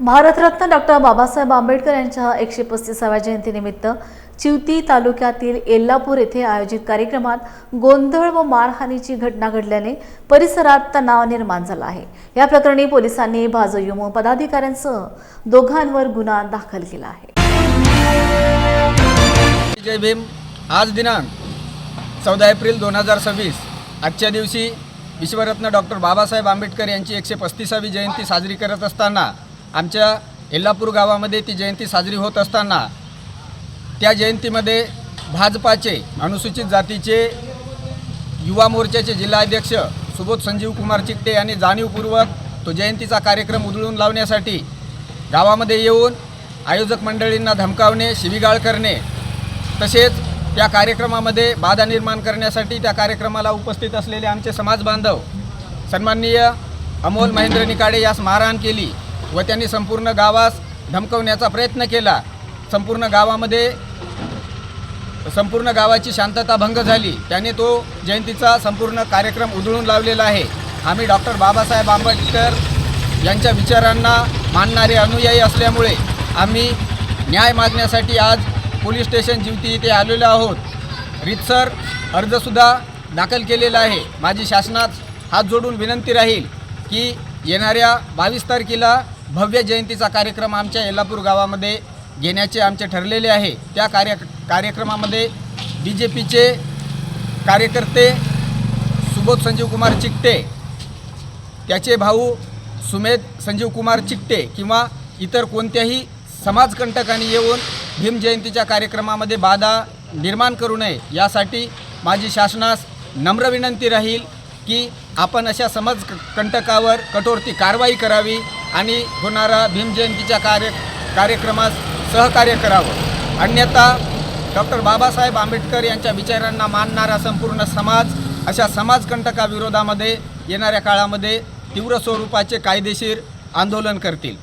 Bharat Ratna doctor Babasaheb Ambedkar यांच्या 135व्या जयंतीनिमित्त चिवती तालुक्यातील येल्लापूर येथे आयोजित कार्यक्रमात गोंधळ व मारहाणीची घटना घडल्याने परिसरात तणाव निर्माण झाला आहे। या प्रकरणी पोलिसांनी भाजयुमो पदाधिकाऱ्यांसह दोघांवर गुन्हा दाखल केला आहे। जय भीम। आज दिनांक 14 एप्रिल 2026 आजच्या दिवशी विश्वरत्न डॉक्टर बाबासाहेब आंबेडकर यांची 135वी जयंती साजरी करत असताना आमच्या येल्लापूर गावामध्ये ती जयंती साजरी होत असताना त्या जयंतीमध्ये भाजपाचे अनुसूचित जातीचे युवा मोर्चाचे जिल्हाध्यक्ष सुबोध संजीव कुमार चिकटे यांनी जाणीवपूर्वक तो जयंतीचा कार्यक्रम उधळून लावण्यासाठी गावामध्ये येऊन आयोजक मंडळींना धमकावणे, शिवीगाळ करणे तसेच त्या कार्यक्रमामध्ये बाधा निर्माण करण्यासाठी त्या कार्यक्रमाला उपस्थित असलेले आमचे समाज बांधव सन्माननीय अमोल महेंद्र निकाडे यास मारहाण केली व त्यांनी संपूर्ण गावास धमकवण्याचा प्रयत्न केला। संपूर्ण गावाची शांतता भंग झाली। त्याने तो जयंतीचा संपूर्ण कार्यक्रम उधळून लावलेला आहे। आम्ही डॉक्टर बाबासाहेब आंबेडकर यांच्या विचारांना मानणारे अनुयायी असल्यामुळे आम्ही न्याय मागण्यासाठी आज पोलीस स्टेशन चिवती येथे आलेलो आहोत। रीतसर अर्जसुद्धा दाखल केलेला आहे। माझी शासनास हात जोडून विनंती राहील की येणाऱ्या 22 तारखेला भव्य जयंतीचा कार्यक्रम आमच्या येल्लापूर गावामध्ये घेण्याचे आमचे ठरलेले आहे। त्या कार्यक्रमामध्ये BJPचे कार्यकर्ते सुबोध संजीव कुमार चिकटे, त्याचे भाऊ सुमेध संजीव कुमार चिकटे किंवा इतर कोणत्याही समाजकंटकांनी येऊन भीम जयंतीच्या कार्यक्रमामध्ये बाधा निर्माण करू नये यासाठी माझी शासनास नम्र विनंती राहील की आपण अशा समाजकंटकावर कठोरती कारवाई करावी आणि होणारा भीम जयंतीच्या कार्यक्रमास सहकार्य करावं। अन्यथा डॉक्टर बाबासाहेब आंबेडकर यांच्या विचारांना मानणारा संपूर्ण समाज अशा समाजकंटकाविरोधामध्ये येणाऱ्या काळामध्ये तीव्र स्वरूपाचे कायदेशीर आंदोलन करतील।